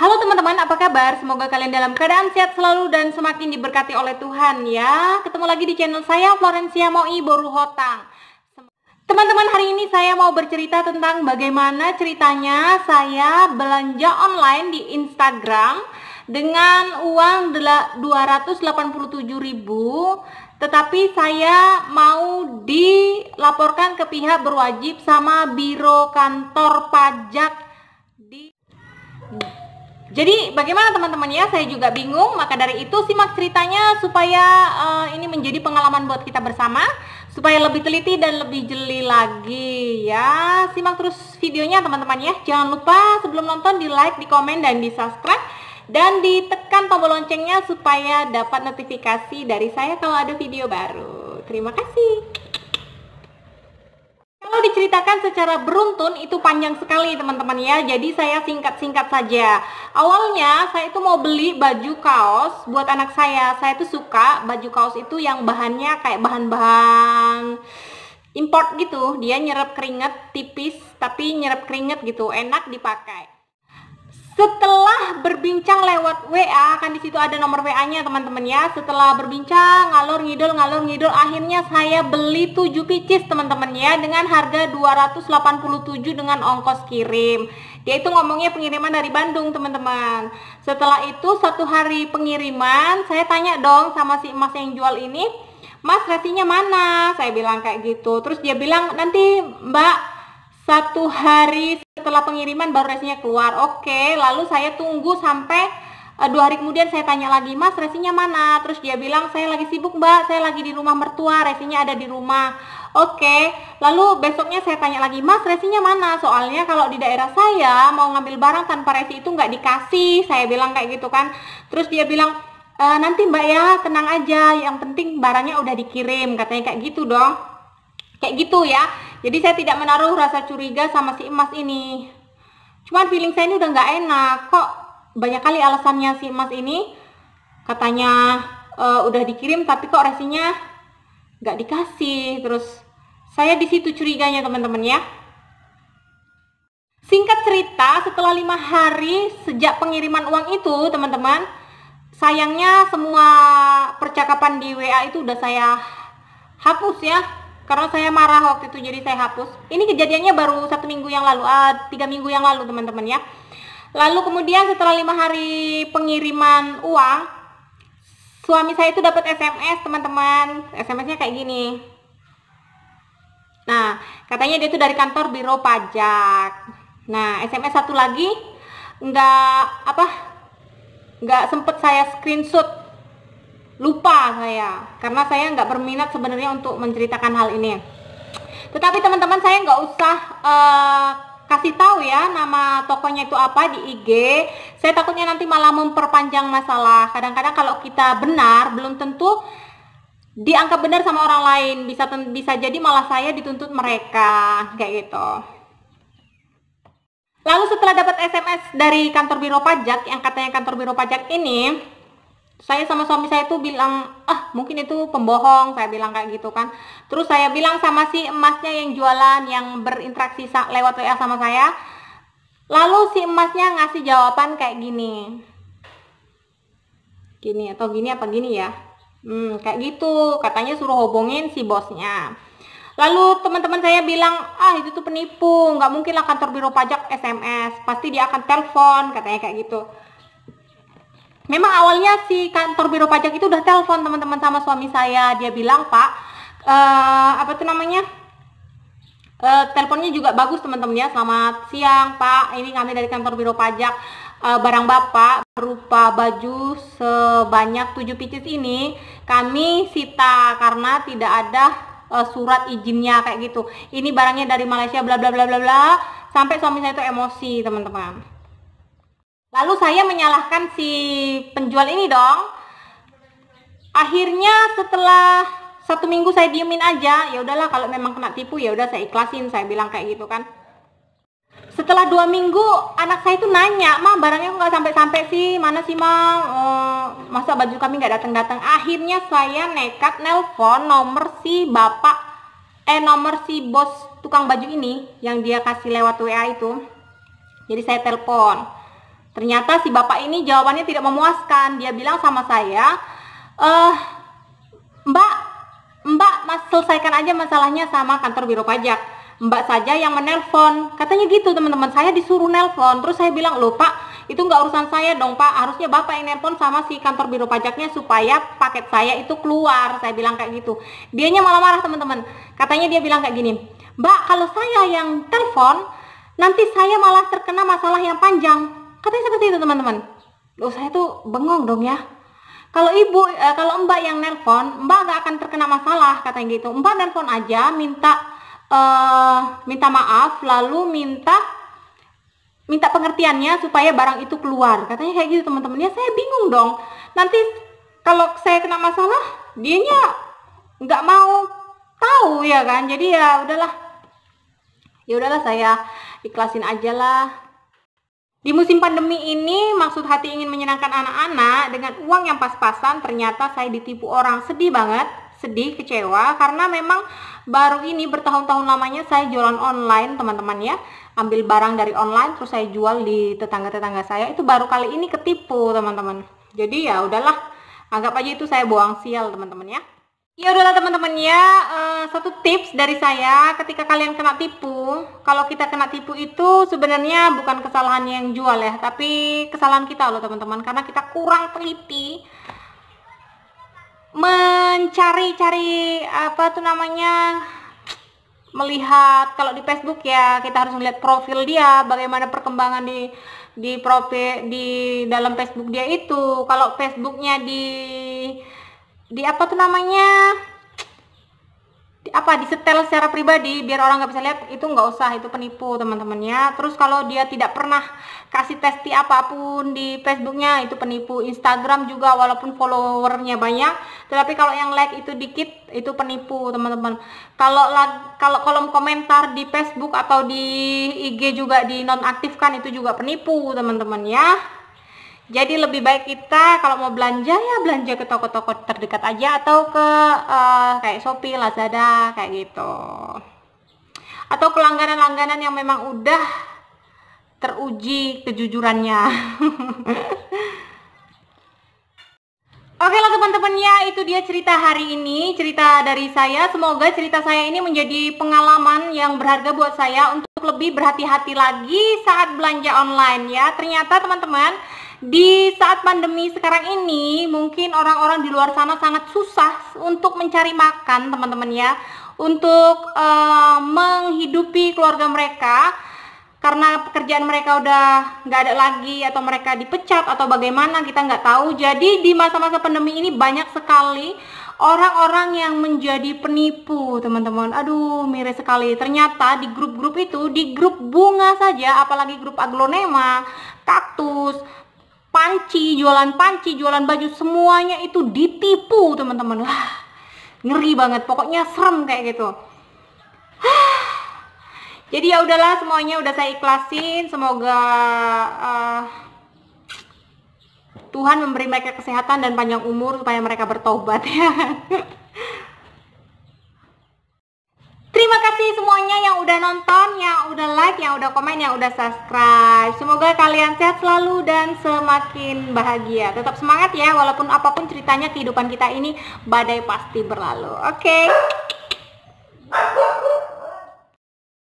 Halo teman-teman, apa kabar? Semoga kalian dalam keadaan sehat selalu dan semakin diberkati oleh Tuhan ya. Ketemu lagi di channel saya, Florencia Moi Boruhotang. Teman-teman, hari ini saya mau bercerita tentang bagaimana ceritanya saya belanja online di Instagram dengan uang 287.000, tetapi saya mau dilaporkan ke pihak berwajib sama biro kantor pajak di... Jadi bagaimana teman-teman ya, saya juga bingung, maka dari itu simak ceritanya supaya ini menjadi pengalaman buat kita bersama, supaya lebih teliti dan lebih jeli lagi ya. Simak terus videonya teman-teman ya. Jangan lupa sebelum nonton di like, di komen, dan di subscribe, dan ditekan tombol loncengnya supaya dapat notifikasi dari saya kalau ada video baru. Terima kasih. Kalau diceritakan secara beruntun itu panjang sekali teman-teman ya, jadi saya singkat-singkat saja. Awalnya saya itu mau beli baju kaos buat anak saya. Saya tuh suka baju kaos itu yang bahannya kayak bahan-bahan import gitu. Dia nyerap keringet, tipis tapi nyerap keringet gitu, enak dipakai. Setelah berbincang lewat WA, kan di situ ada nomor WA-nya teman-teman ya. Setelah berbincang ngalor ngidul, akhirnya saya beli 7 pieces teman-teman ya, dengan harga 287 dengan ongkos kirim. Dia itu ngomongnya pengiriman dari Bandung teman-teman. Setelah itu 1 hari pengiriman, saya tanya dong sama si emas yang jual ini, "Mas, resinya mana?" Saya bilang kayak gitu. Terus dia bilang, "Nanti Mbak, 1 hari setelah pengiriman baru resinya keluar." Oke, lalu saya tunggu sampai 2 hari kemudian saya tanya lagi, "Mas, resinya mana?" Terus dia bilang, "Saya lagi sibuk Mbak, saya lagi di rumah mertua, resinya ada di rumah." Oke, lalu besoknya saya tanya lagi, "Mas, resinya mana? Soalnya kalau di daerah saya mau ngambil barang tanpa resi itu nggak dikasih." Saya bilang kayak gitu kan. Terus dia bilang, "Nanti Mbak ya, tenang aja, yang penting barangnya udah dikirim." Katanya kayak gitu dong. Kayak gitu ya. Jadi saya tidak menaruh rasa curiga sama si emas ini. Cuman feeling saya ini udah nggak enak. Kok banyak kali alasannya si emas ini. Katanya udah dikirim tapi kok resinya nggak dikasih. Terus saya di situ curiganya teman-teman ya. Singkat cerita, setelah 5 hari sejak pengiriman uang itu teman-teman, sayangnya semua percakapan di WA itu udah saya hapus ya. Karena saya marah waktu itu, jadi saya hapus. Ini kejadiannya baru 1 minggu yang lalu, 3 minggu yang lalu teman-teman ya. Lalu kemudian setelah 5 hari pengiriman uang, suami saya itu dapat SMS teman-teman. SMS-nya kayak gini. Nah, katanya dia itu dari kantor biro pajak. Nah, SMS satu lagi nggak sempet saya screenshot. Lupa saya, karena saya nggak berminat sebenarnya untuk menceritakan hal ini. Tetapi teman-teman, saya nggak usah kasih tahu ya nama tokonya itu apa di IG. Saya takutnya nanti malah memperpanjang masalah. Kadang-kadang kalau kita benar, belum tentu dianggap benar sama orang lain. Bisa jadi malah saya dituntut mereka kayak gitu. Lalu setelah dapat SMS dari kantor biro pajak, yang katanya kantor biro pajak ini, saya sama suami saya tuh bilang, mungkin itu pembohong, saya bilang kayak gitu kan. Terus saya bilang sama si emasnya yang jualan, yang berinteraksi lewat WA sama saya. Lalu si emasnya ngasih jawaban kayak gini. Gini atau gini apa gini ya. Kayak gitu, katanya suruh hubungin si bosnya. Lalu teman-teman saya bilang, itu tuh penipu, nggak mungkin lah kantor biro pajak SMS, pasti dia akan telepon, katanya kayak gitu. Memang awalnya si kantor biro pajak itu udah telepon teman-teman sama suami saya. Dia bilang, "Pak, teleponnya juga bagus teman-teman ya. Selamat siang Pak, ini kami dari kantor biro pajak. Barang Bapak berupa baju sebanyak 7 pieces ini kami sita karena tidak ada surat izinnya," kayak gitu. "Ini barangnya dari Malaysia bla bla bla bla bla." Sampai suami saya itu emosi teman-teman. Lalu saya menyalahkan si penjual ini dong. Akhirnya setelah 1 minggu saya diemin aja. Ya udahlah, kalau memang kena tipu ya udah saya ikhlasin, saya bilang kayak gitu kan. Setelah 2 minggu anak saya itu nanya, "Ma, barangnya nggak sampai-sampai sih, mana sih Ma? Masa baju kami nggak datang-datang?" Akhirnya saya nekat nelpon nomor si bos tukang baju ini yang dia kasih lewat WA itu. Jadi saya telepon. Ternyata si bapak ini jawabannya tidak memuaskan. Dia bilang sama saya, Mbak, selesaikan aja masalahnya sama kantor biro pajak. Mbak saja yang menelpon. Katanya gitu teman-teman, saya disuruh nelpon. Terus saya bilang, loh Pak, itu nggak urusan saya dong Pak. Harusnya Bapak yang nelpon sama si kantor biro pajaknya supaya paket saya itu keluar. Saya bilang kayak gitu. Dianya malah marah teman-teman. Katanya dia bilang kayak gini, Mbak, kalau saya yang telepon, nanti saya malah terkena masalah yang panjang. Katanya seperti itu teman-teman. Loh, saya tuh bengong dong ya. Kalau kalau Mbak yang nelpon, Mbak gak akan terkena masalah, katanya gitu. Mbak nelpon aja, minta maaf, lalu minta pengertiannya supaya barang itu keluar. Katanya kayak gitu teman-teman. Ya saya bingung dong. Nanti kalau saya kena masalah, dianya nggak mau tahu ya kan. Jadi ya udahlah saya ikhlasin aja lah. Di musim pandemi ini, maksud hati ingin menyenangkan anak-anak dengan uang yang pas-pasan, ternyata saya ditipu orang. Sedih banget, sedih, kecewa, karena memang baru ini bertahun-tahun lamanya saya jualan online teman-teman ya. Ambil barang dari online, terus saya jual di tetangga-tetangga saya. Itu baru kali ini ketipu teman-teman. Jadi ya udahlah, anggap aja itu saya buang sial teman-teman ya. Ya udahlah teman-teman ya, satu tips dari saya ketika kalian kena tipu, kalau kita kena tipu itu sebenarnya bukan kesalahan yang jual ya, tapi kesalahan kita loh teman-teman, karena kita kurang teliti mencari-cari melihat. Kalau di Facebook ya kita harus melihat profil dia, bagaimana perkembangan di profil di dalam Facebook dia itu. Kalau Facebooknya di disetel secara pribadi biar orang nggak bisa lihat, itu nggak usah, itu penipu teman-teman ya. Terus kalau dia tidak pernah kasih testi apapun di Facebooknya, itu penipu. Instagram juga walaupun followernya banyak, tetapi kalau yang like itu dikit, itu penipu teman-teman. Kalau kolom komentar di Facebook atau di IG juga dinonaktifkan, itu juga penipu teman-teman ya. Jadi lebih baik kita kalau mau belanja ya belanja ke toko-toko terdekat aja, atau ke kayak Shopee, Lazada kayak gitu, atau ke langganan-langganan yang memang udah teruji kejujurannya. Oke lah teman-teman ya, itu dia cerita hari ini, cerita dari saya. Semoga cerita saya ini menjadi pengalaman yang berharga buat saya untuk lebih berhati-hati lagi saat belanja online ya. Ternyata teman-teman, di saat pandemi sekarang ini mungkin orang-orang di luar sana sangat susah untuk mencari makan teman-teman ya, untuk menghidupi keluarga mereka, karena pekerjaan mereka udah nggak ada lagi, atau mereka dipecat atau bagaimana kita nggak tahu. Jadi di masa-masa pandemi ini banyak sekali orang-orang yang menjadi penipu teman-teman. Aduh, miris sekali. Ternyata di grup-grup itu, di grup bunga saja, apalagi grup aglonema, kaktus, panci, jualan baju, semuanya itu ditipu teman-teman. Wah, ngeri banget, pokoknya serem kayak gitu. Jadi ya udahlah, semuanya udah saya ikhlasin. Semoga Tuhan memberi mereka kesehatan dan panjang umur supaya mereka bertobat ya. Terima kasih semuanya yang udah nonton, yang udah like, yang udah komen, yang udah subscribe. Semoga kalian sehat selalu dan semakin bahagia. Tetap semangat ya, walaupun apapun ceritanya kehidupan kita ini, badai pasti berlalu. Oke.